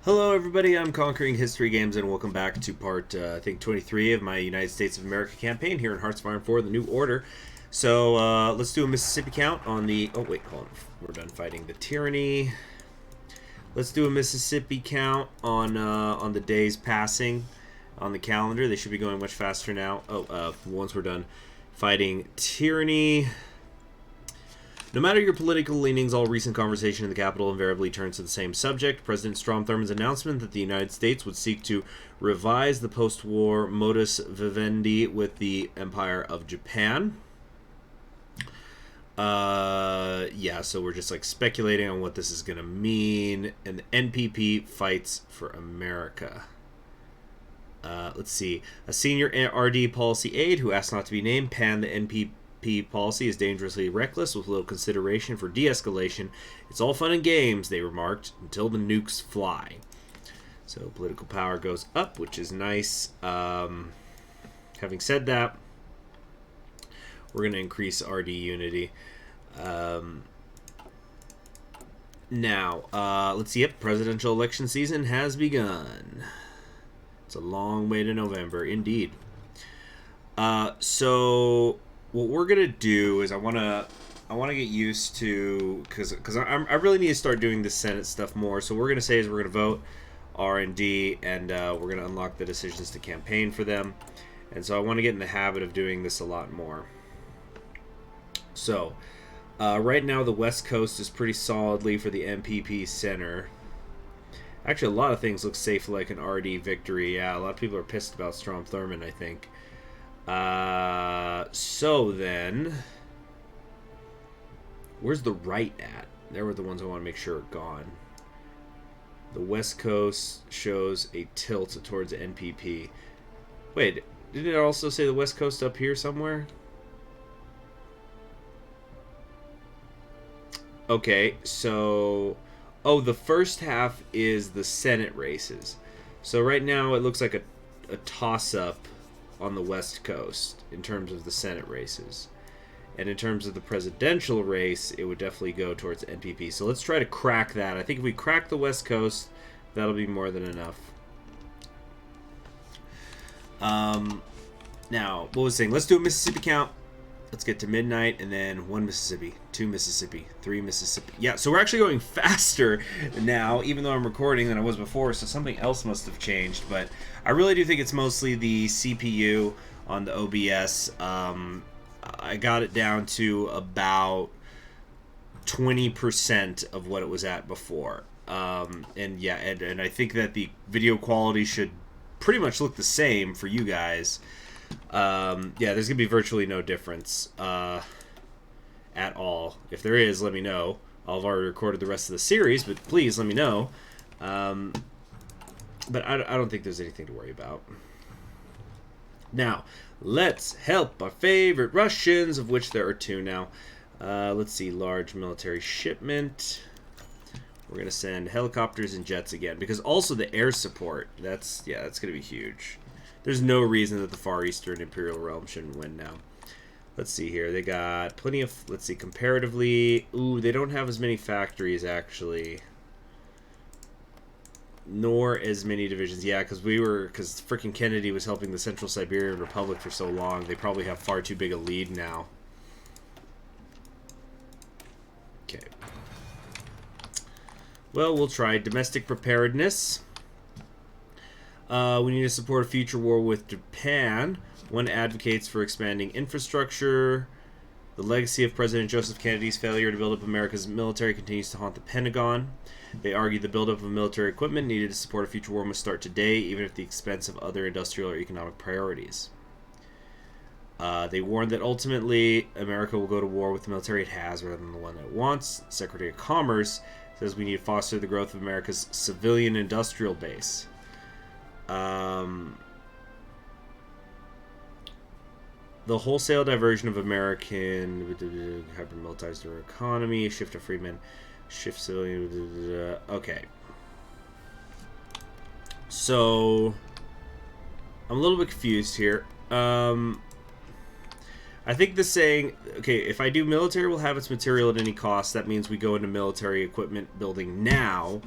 Hello everybody, I'm Conquering History Games and welcome back to part, I think 23 of my United States of America campaign here in Hearts of Iron 4, the New Order. So, let's do a Mississippi count on the... Oh wait, hold on, we're done fighting the tyranny. Let's do a Mississippi count on the days passing on the calendar. They should be going much faster now. Once we're done fighting tyranny... No matter your political leanings, all recent conversation in the Capitol invariably turns to the same subject. President Strom Thurmond's announcement that the United States would seek to revise the post-war modus vivendi with the Empire of Japan. Yeah, so we're just like speculating on what this is going to mean. And the NPP fights for America. Let's see. A senior RD policy aide who asked not to be named panned the NPP policy is dangerously reckless with little consideration for de-escalation. It's all fun and games, they remarked, until the nukes fly. So political power goes up, which is nice. Having said that, we're going to increase RD unity. Now, let's see. Yep, presidential election season has begun. It's a long way to November, indeed. So what we're gonna do is I wanna get used to because I really need to start doing the Senate stuff more. So what we're gonna say is we're gonna vote R&D and we're gonna unlock the decisions to campaign for them. And so I want to get in the habit of doing this a lot more. So right now the West Coast is pretty solidly for the MPP center. Actually, a lot of things look safe like an RD victory. Yeah, a lot of people are pissed about Strom Thurmond, I think. So then, where's the right at? There were the ones I want to make sure are gone. The West Coast shows a tilt towards NPP. Wait, didn't it also say the West Coast up here somewhere? Okay, so... Oh, the first half is the Senate races. So right now it looks like a toss-up on the West Coast in terms of the Senate races. And in terms of the presidential race, it would definitely go towards NPP. So let's try to crack that. I think if we crack the West Coast, that'll be more than enough. Now, what was I saying? Let's do a Mississippi count. Let's get to midnight, and then 1 Mississippi, 2 Mississippi, 3 Mississippi. Yeah, so we're actually going faster now, even though I'm recording, than I was before, so something else must have changed. But I really do think it's mostly the CPU on the OBS. I got it down to about 20% of what it was at before. And yeah, and I think that the video quality should pretty much look the same for you guys. Yeah, there's gonna be virtually no difference at all. If there is, let me know. I've already recorded the rest of the series, but please let me know. But I don't think there's anything to worry about. Now, let's help our favorite Russians, of which there are 2 now. Let's see, large military shipment. We're gonna send helicopters and jets again, because also the air support. That's gonna be huge. There's no reason that the Far Eastern Imperial Realm shouldn't win now. Let's see here. They got plenty of... Let's see, comparatively... Ooh, they don't have as many factories, actually. Nor as many divisions. Yeah, because freaking Kennedy was helping the Central Siberian Republic for so long. They probably have far too big a lead now. Okay. Well, we'll try domestic preparedness. We need to support a future war with Japan. One advocates for expanding infrastructure. The legacy of President Joseph Kennedy's failure to build up America's military continues to haunt the Pentagon. They argue the buildup of military equipment needed to support a future war must start today, even at the expense of other industrial or economic priorities. They warned that ultimately America will go to war with the military it has rather than the one that it wants. Secretary of Commerce says we need to foster the growth of America's civilian industrial base. The wholesale diversion of American hyper-militarized economy, shift to freedmen, shift civilian. Okay. So I'm a little bit confused here. I think the saying, okay, if I do military will have its material at any cost, that means we go into military equipment building now,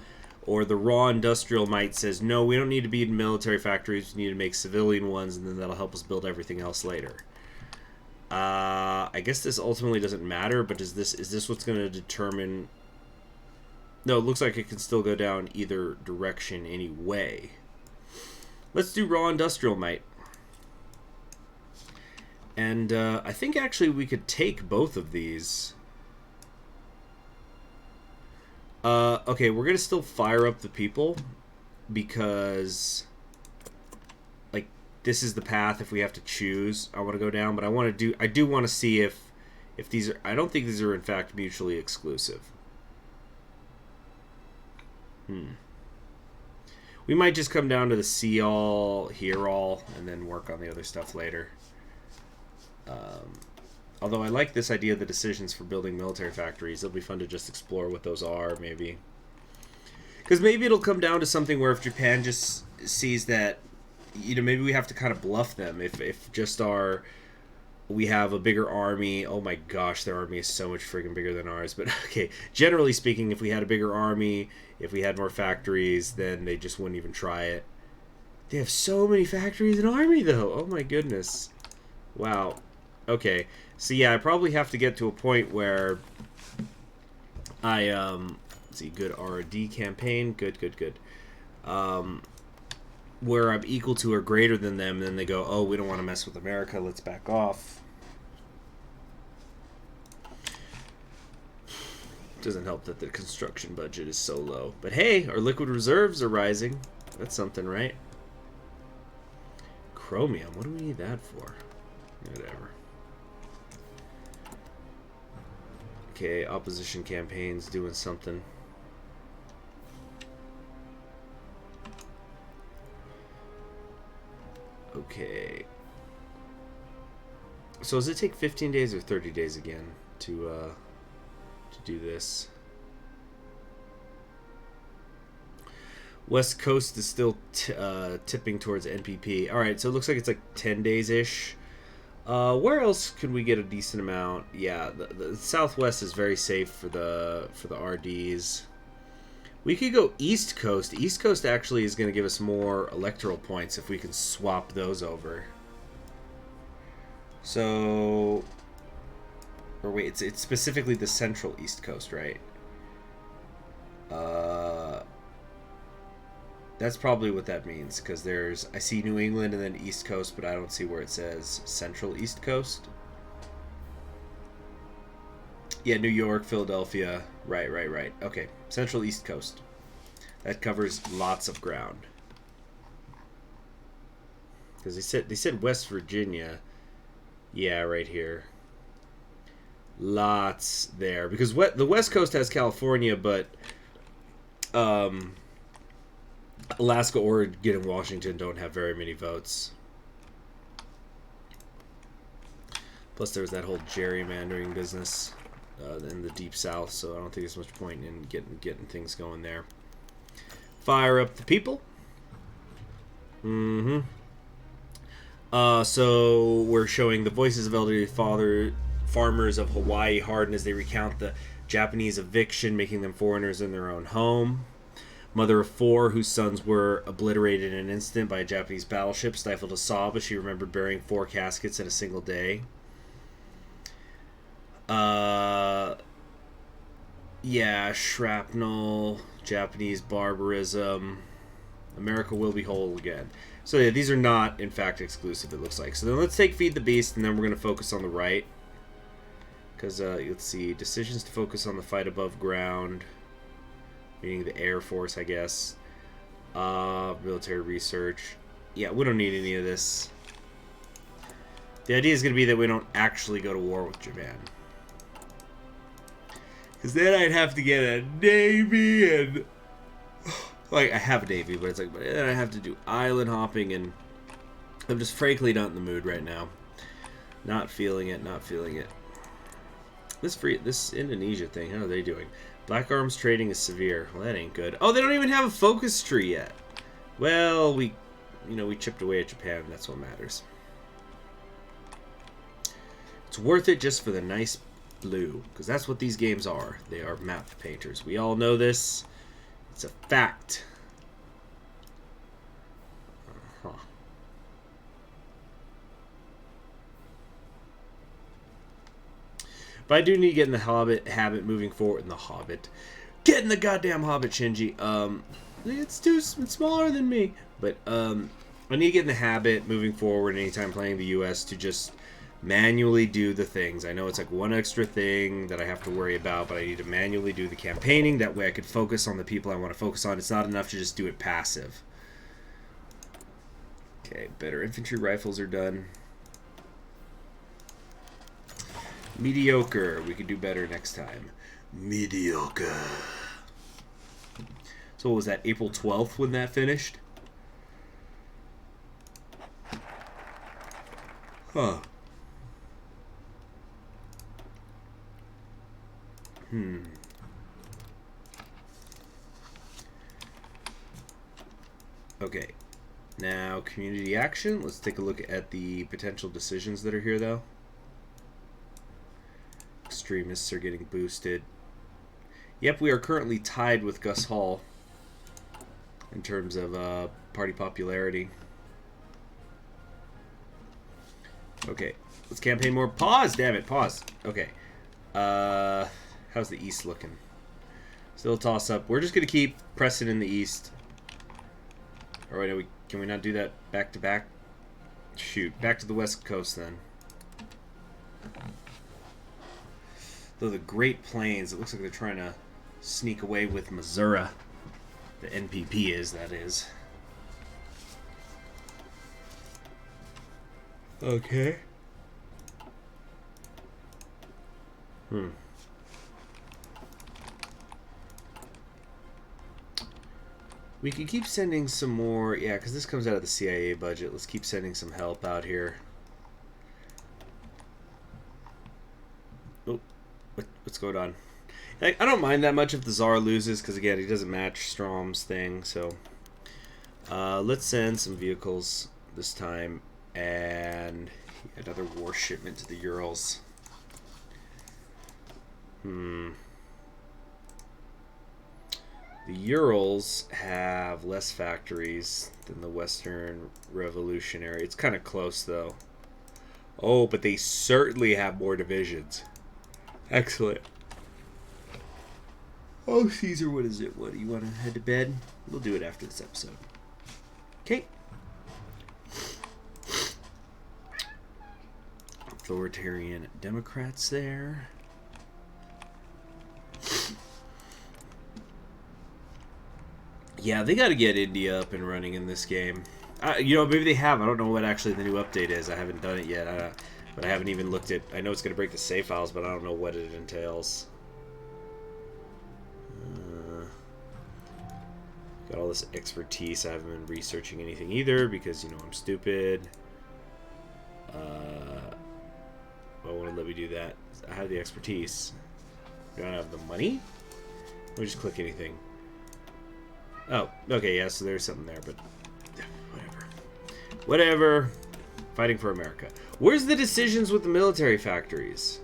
Or the raw industrial might says, no, we don't need to be in military factories. We need to make civilian ones, and then that'll help us build everything else later. I guess this ultimately doesn't matter, but is this what's going to determine... No, it looks like it can still go down either direction anyway. Let's do raw industrial might. And I think actually we could take both of these. Okay, we're going to still fire up the people because... this is the path if we have to choose. I want to go down, but I do want to see if these are... I don't think these are in fact mutually exclusive. We might just come down to the see all, hear all, and then work on the other stuff later. Although I like this idea of the decisions for building military factories. It'll be fun to just explore what those are, maybe. Because maybe it'll come down to something where if Japan just sees that, you know, maybe we have to kind of bluff them. If just we have a bigger army. Oh my gosh, their army is so much friggin' bigger than ours. But okay, generally speaking, if we had a bigger army, if we had more factories, then they just wouldn't even try it. They have so many factories and army, though. Oh my goodness. Wow. Okay. So yeah, I probably have to get to a point where I let's see, good R&D campaign. Good. Where I'm equal to or greater than them, and then they go, oh, we don't want to mess with America, let's back off. Doesn't help that the construction budget is so low. But hey, our liquid reserves are rising. That's something, right? Chromium, what do we need that for? Whatever. Okay, opposition campaigns doing something. Okay. So does it take 15 days or 30 days again to do this? West Coast is still tipping towards NPP. All right, so it looks like it's like 10 days-ish. Where else could we get a decent amount? Yeah, the Southwest is very safe for the RDs. We could go East Coast. East Coast actually is going to give us more electoral points if we can swap those over. So... Or wait, it's specifically the Central East Coast, right? That's probably what that means, because I see New England and then East Coast, but I don't see where it says Central East Coast. Yeah, New York, Philadelphia. Right. Okay, Central East Coast. That covers lots of ground. Because they said West Virginia. Yeah, right here. Lots there. Because the West Coast has California, but Alaska, Oregon, and Washington don't have very many votes. Plus, there was that whole gerrymandering business in the Deep South, so I don't think there's much point in getting things going there. Fire up the people. So we're showing the voices of elderly farmers of Hawaii harden as they recount the Japanese eviction, making them foreigners in their own home. Mother of four, whose sons were obliterated in an instant by a Japanese battleship, stifled a sob as she remembered burying 4 caskets in a single day. Yeah, shrapnel, Japanese barbarism. America will be whole again. So yeah, these are not, in fact, exclusive, it looks like. So then let's take Feed the Beast, and then we're going to focus on the right. Because, let's see, decisions to focus on the fight above ground. Meaning the Air Force, I guess. Military research. Yeah, we don't need any of this. The idea is going to be that we don't actually go to war with Japan. Because then I'd have to get a Navy and... Like, I have a Navy, but it's like... But then I have to do island hopping, and... I'm just frankly not in the mood right now. Not feeling it. This Indonesia thing, how are they doing? Black arms trading is severe. Well, that ain't good. Oh, they don't even have a focus tree yet. Well, we chipped away at Japan. That's what matters. It's worth it just for the nice blue, because that's what these games are. They are map painters. We all know this. It's a fact. Uh-huh. But I do need to get in the Hobbit habit moving forward. In the Hobbit. Get in the goddamn Hobbit, Shinji. It's smaller than me. But, I need to get in the habit moving forward anytime playing the U.S. to just manually do the things. I know it's like one extra thing that I have to worry about, but I need to manually do the campaigning. That way I could focus on the people I want to focus on. It's not enough to just do it passive. Okay, better infantry rifles are done. Mediocre. We could do better next time. Mediocre. So what was that, April 12th when that finished? Huh. Okay. Now, community action. Let's take a look at the potential decisions that are here, though. Extremists are getting boosted. Yep, we are currently tied with Gus Hall in terms of party popularity. Okay, let's campaign more. Pause, damn it, pause. Okay. How's the East looking? Still a toss-up. We're just going to keep pressing in the East. All right, can we not do that back-to-back? Shoot, back to the West Coast, then. Though the Great Plains, it looks like they're trying to sneak away with Missouri. The NPP is, that is. Okay. We could keep sending some more... Yeah, because this comes out of the CIA budget. Let's keep sending some help out here. Oh, what's going on? I don't mind that much if the Tsar loses, because, again, he doesn't match Strom's thing. So, let's send some vehicles this time. And another war shipment to the Urals. The Urals have less factories than the Western Revolutionary. It's kind of close, though. Oh, but they certainly have more divisions. Excellent. Oh, Caesar, what is it? What, do you want to head to bed? We'll do it after this episode. Okay. Authoritarian Democrats there. Yeah, they got to get India up and running in this game. You know, maybe they have. I don't know what actually the new update is. I haven't done it yet. But I haven't even looked at... I know it's going to break the save files, but I don't know what it entails. Got all this expertise. I haven't been researching anything either because, you know, I'm stupid. Why won't it let me do that? I have the expertise. Do I have the money? Let me just click anything. Oh, okay, yeah, so there's something there, but whatever. Whatever. Fighting for America. Where's the decisions with the military factories?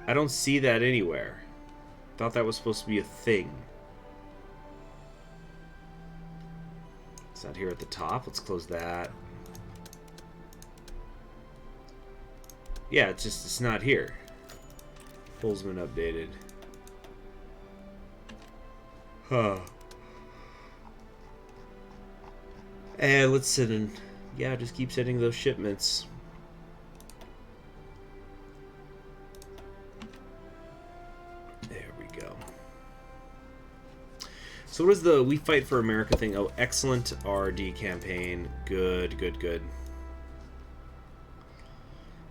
I don't see that anywhere. Thought that was supposed to be a thing. It's not here at the top. Let's close that. Yeah, it's not here. Poll's been updated. Huh. And let's send in... Yeah, just keep sending those shipments. There we go. So what is the We Fight for America thing? Oh, excellent RD campaign. Good, good, good.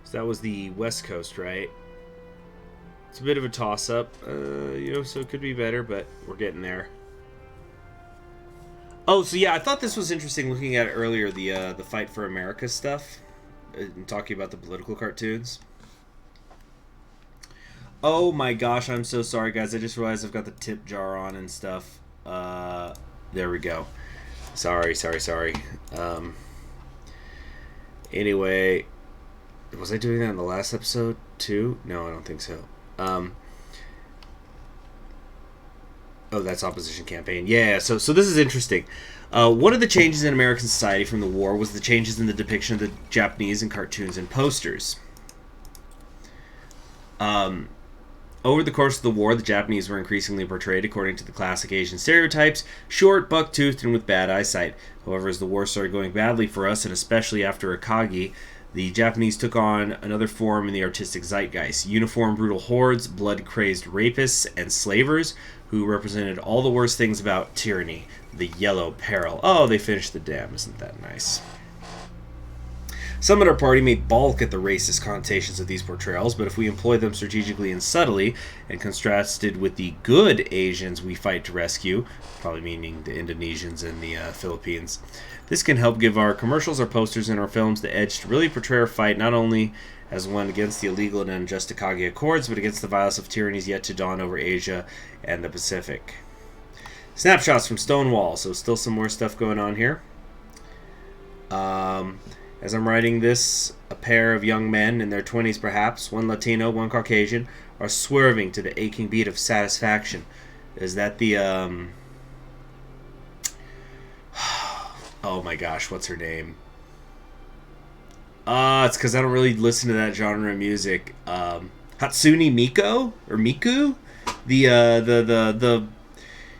So that was the West Coast, right? It's a bit of a toss-up, you know, so it could be better, but we're getting there. Oh, so yeah, I thought this was interesting looking at it earlier, the Fight for America stuff, and talking about the political cartoons. Oh my gosh, I'm so sorry, guys. I just realized I've got the tip jar on and stuff. There we go. Sorry. Anyway, was I doing that in the last episode too? No, I don't think so. Oh, that's opposition campaign. Yeah, so this is interesting. One of the changes in American society from the war was the changes in the depiction of the Japanese in cartoons and posters. Over the course of the war, the Japanese were increasingly portrayed according to the classic Asian stereotypes: short, buck-toothed, and with bad eyesight. However, as the war started going badly for us, and especially after Akagi, the Japanese took on another form in the artistic zeitgeist: uniformed, brutal hordes, blood-crazed rapists, and slavers who represented all the worst things about tyranny. The Yellow Peril. Oh, they finished the dam. Isn't that nice? Some at our party may balk at the racist connotations of these portrayals, but if we employ them strategically and subtly, and contrasted with the good Asians we fight to rescue, probably meaning the Indonesians and the Philippines, this can help give our commercials, our posters, and our films the edge to really portray our fight not only as one against the illegal and unjust Akagi Accords, but against the violence of tyrannies yet to dawn over Asia and the Pacific. Snapshots from Stonewall, so still some more stuff going on here. As I'm writing this, a pair of young men in their 20s perhaps, one Latino, one Caucasian, are swerving to the aching beat of Satisfaction. Is that the, oh my gosh, what's her name? It's because I don't really listen to that genre of music. Hatsune Miku? Or Miku? The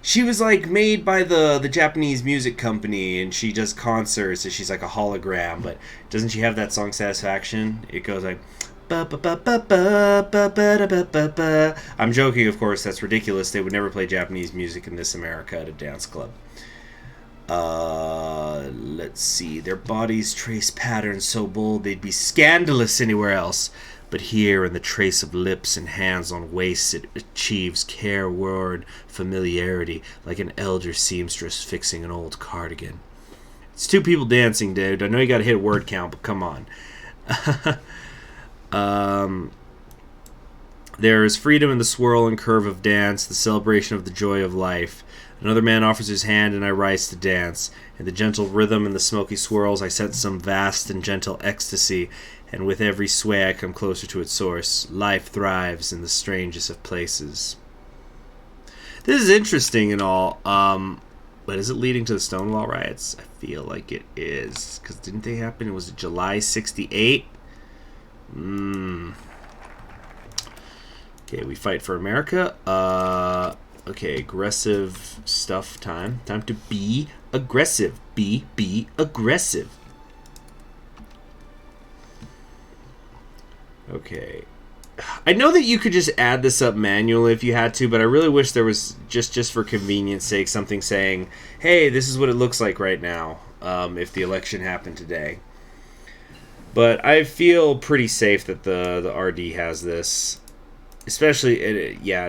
she was like made by the Japanese music company, and she does concerts, and she's like a hologram. But doesn't she have that song Satisfaction? It goes like ba ba ba ba ba ba ba ba ba ba. I'm joking, of course. That's ridiculous. They would never play Japanese music in this America at a dance club. Let's see. Their bodies trace patterns so bold they'd be scandalous anywhere else. But here, in the trace of lips and hands on waists, it achieves careworn familiarity, like an elder seamstress fixing an old cardigan. It's two people dancing, dude. I know you gotta hit a word count, but come on. There is freedom in the swirl and curve of dance, the celebration of the joy of life. Another man offers his hand, and I rise to dance. In the gentle rhythm and the smoky swirls, I sense some vast and gentle ecstasy, and with every sway I come closer to its source. Life thrives in the strangest of places. This is interesting and all, but is it leading to the Stonewall riots? I feel like it is, because didn't they happen? Was it July 68? Okay, we fight for America. Okay, aggressive stuff time. Time to be aggressive. Be aggressive. Okay. I know that you could just add this up manually if you had to, but I really wish there was, just for convenience sake, something saying, hey, this is what it looks like right now, if the election happened today. But I feel pretty safe that the RD has this. Especially, yeah,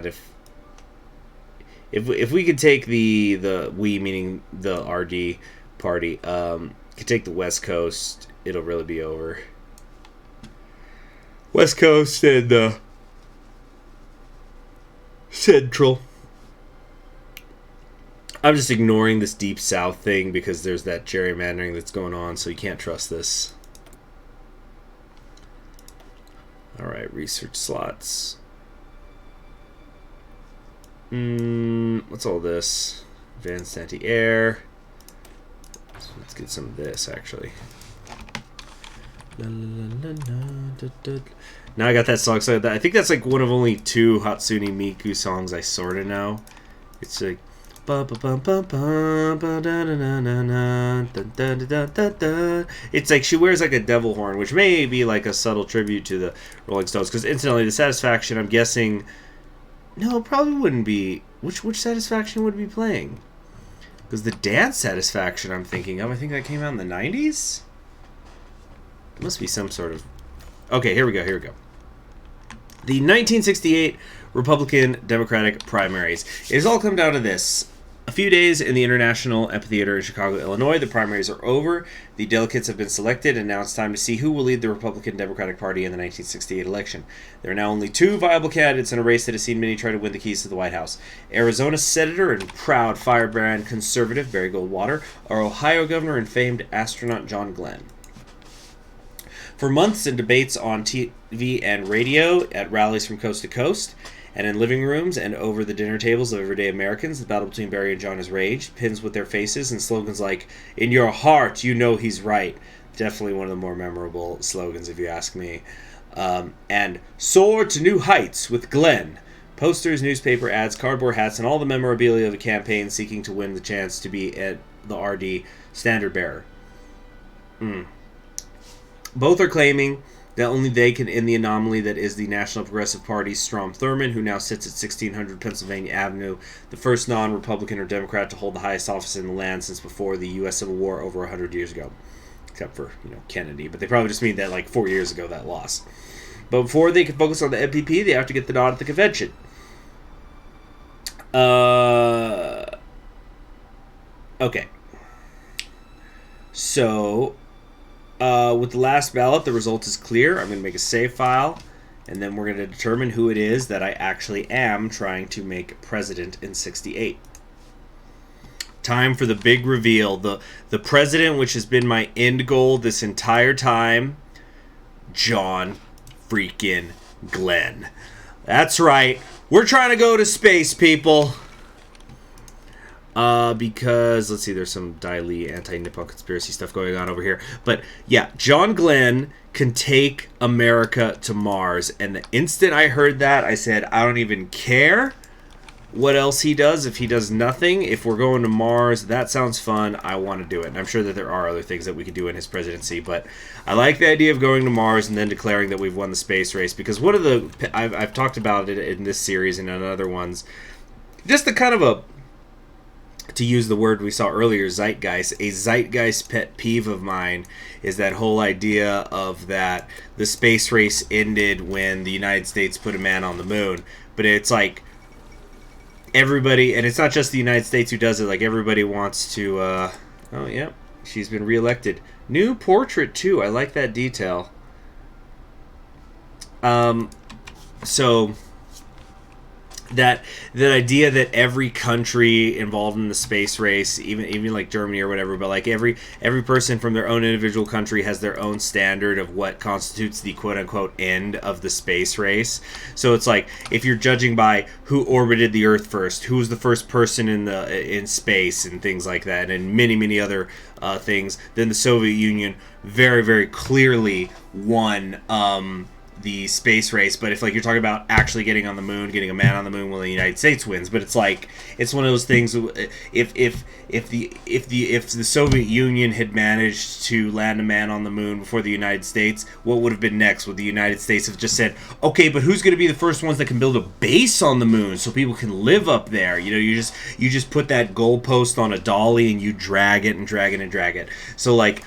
if we could take the we, meaning the RD party, could take the West Coast, it'll really be over. West Coast and Central. I'm just ignoring this Deep South thing because there's that gerrymandering that's going on, so you can't trust this. Alright, research slots. What's all this? Advanced anti-air. So let's get some of this, actually. Now I got that song. So I think that's like one of only 2 Hatsune Miku songs I sort of know. It's like it's like she wears like a devil horn, which may be like a subtle tribute to the Rolling Stones. Because incidentally, the Satisfaction, I'm guessing, no, it probably wouldn't be. Which Satisfaction would it be playing? Because the Dance Satisfaction I'm thinking of, I think that came out in the 90s. It must be some sort of... Okay, here we go. The 1968 Republican-Democratic primaries. It has all come down to this. A few days in the International Amphitheater in Chicago, Illinois. The primaries are over. The delegates have been selected, and now it's time to see who will lead the Republican-Democratic Party in the 1968 election. There are now only 2 viable candidates in a race that has seen many try to win the keys to the White House. Arizona Senator and proud firebrand conservative Barry Goldwater, or Ohio Governor and famed astronaut John Glenn. For months in debates on TV and radio, at rallies from coast to coast, And in living rooms and over the dinner tables of everyday Americans, the battle between Barry and John has raged, pins with their faces, and slogans like, "In your heart, you know he's right." Definitely one of the more memorable slogans, if you ask me. And "Soar to new heights with Glenn." Posters, newspaper ads, cardboard hats, and all the memorabilia of a campaign seeking to win the chance to be at the RD standard bearer. Both are claiming that only they can end the anomaly that is the National Progressive Party's Strom Thurmond, who now sits at 1600 Pennsylvania Avenue, the first non-Republican or Democrat to hold the highest office in the land since before the U.S. Civil War over 100 years ago. Except for, Kennedy. But they probably just mean that, 4 years ago, that lost. But before they can focus on the MPP, they have to get the nod at the convention. Okay. So, with the last ballot, the result is clear. I'm going to make a save file, and then we're going to determine who it is that I actually am trying to make president in 68. Time for the big reveal. The president, which has been my end goal this entire time, John freaking Glenn. That's right. We're trying to go to space, people. Because, let's see, there's some Dai Li anti-Nippon conspiracy stuff going on over here. But, yeah, John Glenn can take America to Mars. And the instant I heard that, I said, I don't even care what else he does. If he does nothing, if we're going to Mars, that sounds fun. I want to do it. And I'm sure that there are other things that we could do in his presidency. But I like the idea of going to Mars and then declaring that we've won the space race. Because one of the... I've talked about it in this series and in other ones. Just the kind of a... To use the word we saw earlier, zeitgeist. A zeitgeist pet peeve of mine is that whole idea of that the space race ended when the United States put a man on the moon. But it's like everybody, and it's not just the United States who does it, like everybody wants to, oh yeah, she's been reelected. New portrait too, I like that detail. So that idea that every country involved in the space race, even like Germany or whatever, but like every person from their own individual country has their own standard of what constitutes the quote unquote end of the space race. So it's like if you're judging by who orbited the Earth first, who was the first person in space and things like that, and many other things, then the Soviet Union very, very clearly won the space race. But if like you're talking about actually getting on the moon, getting a man on the moon, well, the United States wins. But it's like it's one of those things. If the Soviet Union had managed to land a man on the moon before the United States, what would have been next? Would the United States have just said, okay, but who's going to be the first ones that can build a base on the moon so people can live up there? You just put that goalpost on a dolly and you drag it and drag it and drag it. So like,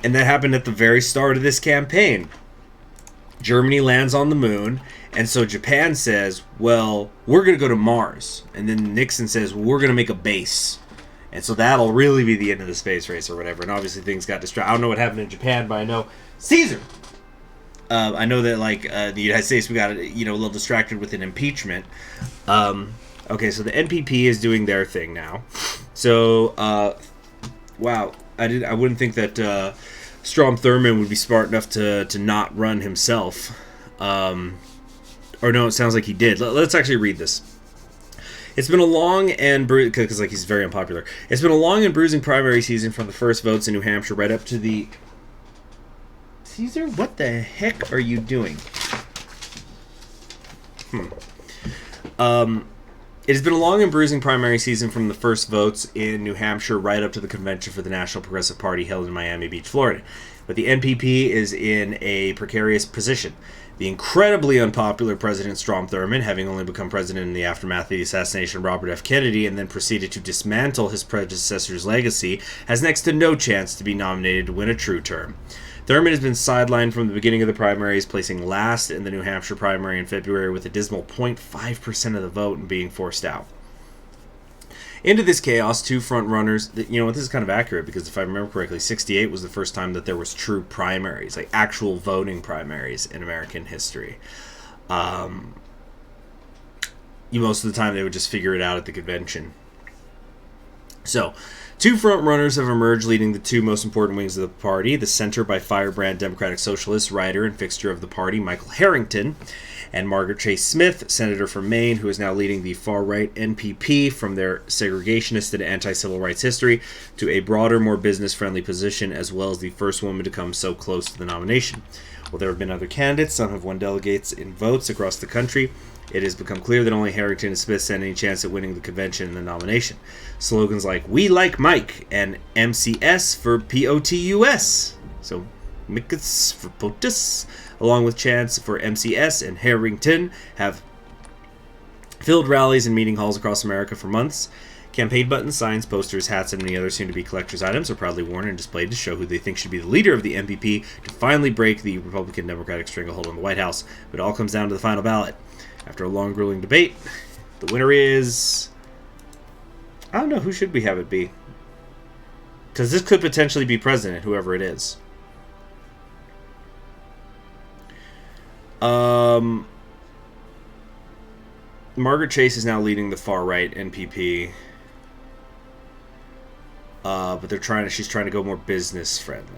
and that happened at the very start of this campaign. Germany lands on the moon, and so Japan says, well, we're going to go to Mars. And then Nixon says, well, we're going to make a base. And so that'll really be the end of the space race or whatever. And obviously things got distracted. I don't know what happened in Japan, but I know Caesar. I know that like the United States, we got a little distracted with an impeachment. Okay, so the NPP is doing their thing now. So, wow, I wouldn't think that... Strom Thurmond would be smart enough to not run himself. Or no, it sounds like he did. Let's actually read this. It's been a long and because like he's very unpopular. It's been a long and bruising primary season from the first votes in New Hampshire right up to the... Caesar, what the heck are you doing? It has been a long and bruising primary season from the first votes in New Hampshire right up to the convention for the National Progressive Party held in Miami Beach, Florida. But the NPP is in a precarious position. The incredibly unpopular President Strom Thurmond, having only become president in the aftermath of the assassination of Robert F. Kennedy and then proceeded to dismantle his predecessor's legacy, has next to no chance to be nominated to win a true term. Thurmond has been sidelined from the beginning of the primaries, placing last in the New Hampshire primary in February with a dismal 0.5% of the vote and being forced out. Into this chaos, two front-runners... this is kind of accurate because if I remember correctly, 68 was the first time that there was true primaries, like actual voting primaries in American history. Most of the time they would just figure it out at the convention. So, two front runners have emerged leading the two most important wings of the party. The center by firebrand Democratic Socialist, writer, and fixture of the party, Michael Harrington, and Margaret Chase Smith, senator from Maine, who is now leading the far-right NPP from their segregationist and anti-civil rights history to a broader, more business-friendly position, as well as the first woman to come so close to the nomination. While there have been other candidates, some have won delegates in votes across the country, it has become clear that only Harrington and Smith stand any chance at winning the convention and the nomination. Slogans like "We like Mike" and "MCS for POTUS," so Micus for POTUS, along with chants for MCS and Harrington, have filled rallies and meeting halls across America for months. Campaign buttons, signs, posters, hats, and many other soon-to-be collector's items are proudly worn and displayed to show who they think should be the leader of the MPP to finally break the Republican-Democratic stranglehold on the White House. But it all comes down to the final ballot. After a long, grueling debate, the winner is... I don't know, who should we have it be? Because this could potentially be president, whoever it is. Margaret Chase is now leading the far-right NPP. But she's trying to go more business-friendly.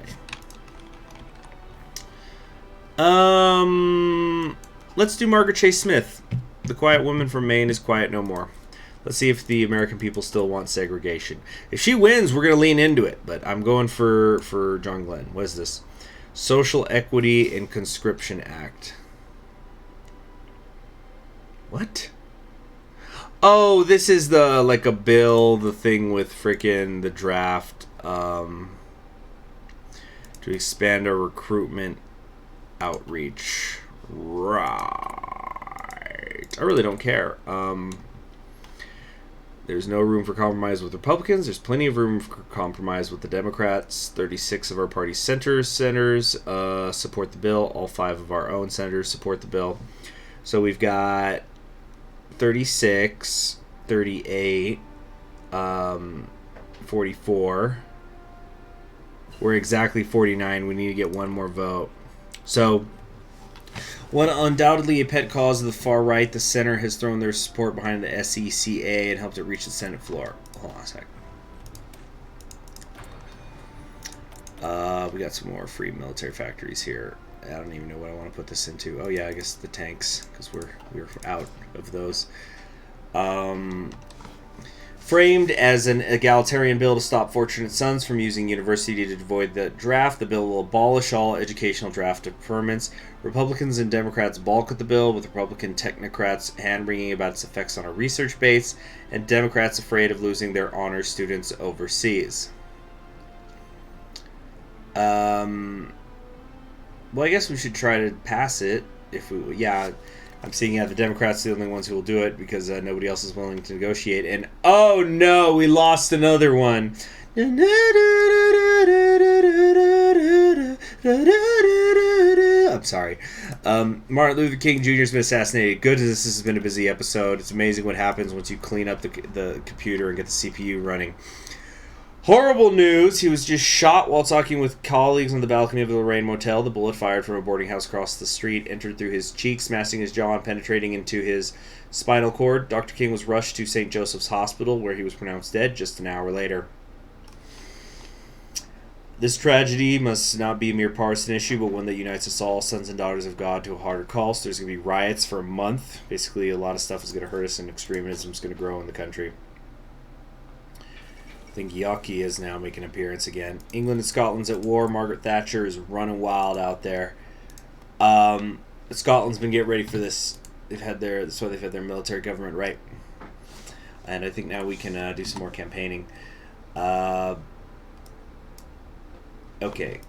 Let's do Margaret Chase Smith. The quiet woman from Maine is quiet no more. Let's see if the American people still want segregation. If she wins, we're going to lean into it. But I'm going for John Glenn. What is this? Social Equity and Conscription Act. What? Oh, this is a bill, the thing with frickin' the draft, to expand our recruitment outreach. Right. I really don't care. There's no room for compromise with Republicans. There's plenty of room for compromise with the Democrats. 36 of our party's senators support the bill. All 5 of our own senators support the bill. So we've got 36, 38, 44. We're exactly 49. We need to get one more vote. So, one undoubtedly a pet cause of the far right, the center has thrown their support behind the SECA and helped it reach the Senate floor. Hold on a sec. We got some more free military factories here. I don't even know what I want to put this into. Oh yeah, I guess the tanks, because we're out of those. Framed as an egalitarian bill to stop fortunate sons from using university to avoid the draft, the bill will abolish all educational draft deferments. Republicans and Democrats balk at the bill, with Republican technocrats hand-wringing about its effects on a research base, and Democrats afraid of losing their honors students overseas. Well, I guess we should try to pass it. I'm seeing the Democrats are the only ones who will do it because nobody else is willing to negotiate. And oh no, we lost another one. I'm sorry. Martin Luther King Jr. has been assassinated. Good as this has been a busy episode. It's amazing what happens once you clean up the computer and get the CPU running. Horrible news. He was just shot while talking with colleagues on the balcony of the Lorraine Motel. The bullet fired from a boarding house across the street entered through his cheek, smashing his jaw and penetrating into his spinal cord. Dr. King was rushed to St. Joseph's Hospital, where he was pronounced dead just an hour later. This tragedy must not be a mere partisan issue, but one that unites us all, sons and daughters of God, to a harder call. So there's going to be riots for a month. Basically, a lot of stuff is going to hurt us, and extremism is going to grow in the country. I think Yawkey is now making an appearance again. England and Scotland's at war. Margaret Thatcher is running wild out there. Scotland's been getting ready for this. That's why they've had their military government, right? And I think now we can do some more campaigning. Okay,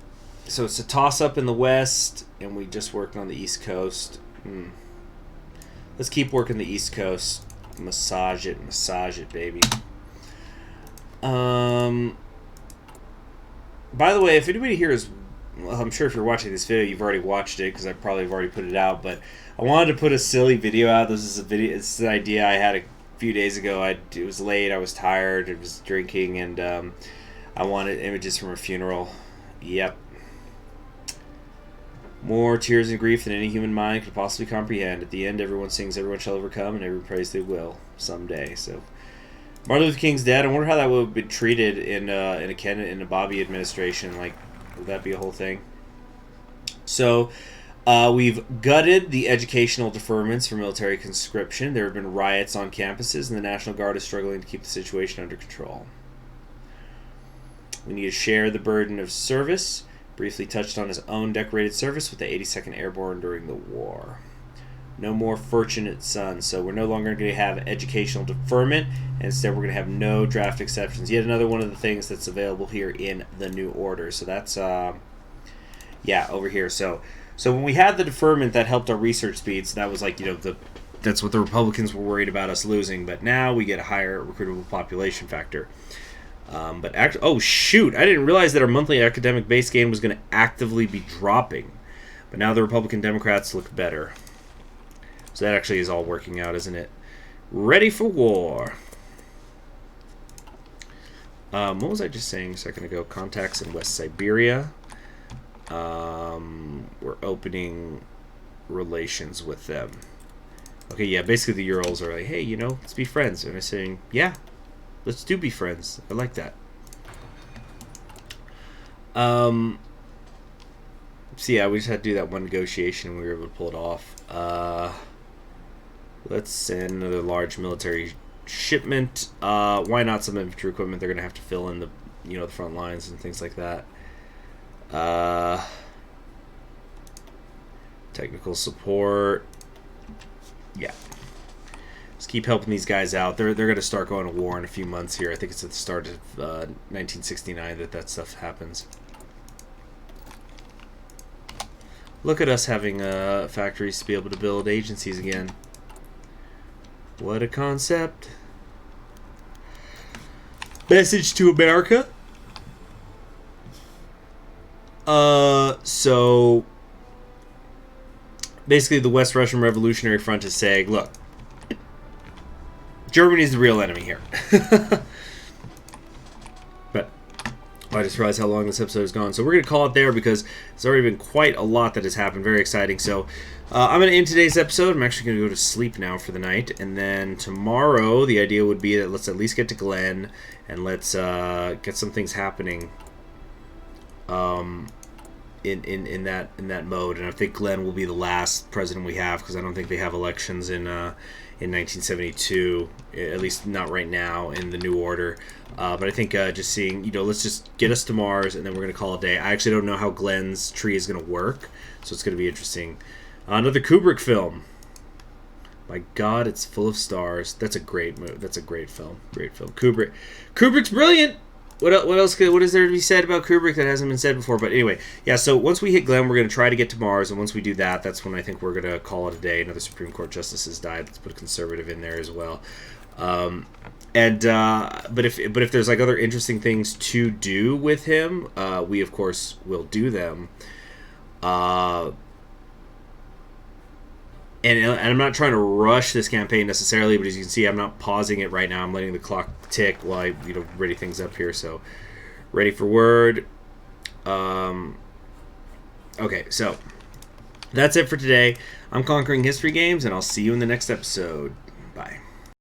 so it's a toss-up in the West, and we just worked on the East Coast. Let's keep working the East Coast. Massage it, baby. By the way, if anybody here is, well, I'm sure if you're watching this video, you've already watched it because I probably have already put it out. But I wanted to put a silly video out. This is a video. It's an idea I had a few days ago. It was late. I was tired. I was drinking, and I wanted images from a funeral. Yep. More tears and grief than any human mind could possibly comprehend. At the end, everyone sings, "Everyone shall overcome," and everyone prays they will someday. So Martin Luther King's dead. I wonder how that would have been treated in a Bobby administration. Like, would that be a whole thing? So, we've gutted the educational deferments for military conscription. There have been riots on campuses, and the National Guard is struggling to keep the situation under control. We need to share the burden of service. Briefly touched on his own decorated service with the 82nd Airborne during the war. No more fortunate sons. So we're no longer going to have educational deferment, and instead we're going to have no draft exceptions. Yet another one of the things that's available here in the new order. So that's yeah, over here. So when we had the deferment, that helped our research speeds. That was like, that's what the Republicans were worried about us losing. But now we get a higher recruitable population factor. But actually, oh shoot, I didn't realize that our monthly academic base gain was going to actively be dropping. But now the Republican Democrats look better. So that actually is all working out, isn't it? Ready for war. What was I just saying a second ago? Contacts in West Siberia. We're opening relations with them. Okay, yeah, basically the Urals are like, hey, let's be friends. And I'm saying, yeah, let's be friends. I like that. So yeah, we just had to do that one negotiation and we were able to pull it off. Let's send another large military shipment. Why not some infantry equipment? They're gonna have to fill in the the front lines and things like that. Technical support. Yeah. Just keep helping these guys out. They're going to start going to war in a few months here. I think it's at the start of 1969 that stuff happens. Look at us having factories to be able to build agencies again. What a concept. Message to America. So basically the West Russian Revolutionary Front is saying, look, Germany's the real enemy here. But I just realized how long this episode has gone. So we're going to call it there because there's already been quite a lot that has happened. Very exciting. So I'm going to end today's episode. I'm actually going to go to sleep now for the night. And then tomorrow, the idea would be that let's at least get to Glenn and let's get some things happening in that mode. And I think Glenn will be the last president we have because I don't think they have elections in 1972, at least not right now in the new order. But I think just seeing, let's just get us to Mars and then we're going to call it a day. I actually don't know how Glenn's tree is going to work, so it's going to be interesting. Another Kubrick film. My God, it's full of stars. That's a great movie. That's a great film. Great film. Kubrick's brilliant. What else? What is there to be said about Kubrick that hasn't been said before? But anyway, yeah. So once we hit Glenn, we're going to try to get to Mars, and once we do that, that's when I think we're going to call it a day. Another Supreme Court justice has died. Let's put a conservative in there as well. But if there's like other interesting things to do with him, we of course will do them. And I'm not trying to rush this campaign necessarily, but as you can see, I'm not pausing it right now. I'm letting the clock tick while I, ready things up here. So, ready for word. Okay, so that's it for today. I'm Conquering History Games, and I'll see you in the next episode. Bye.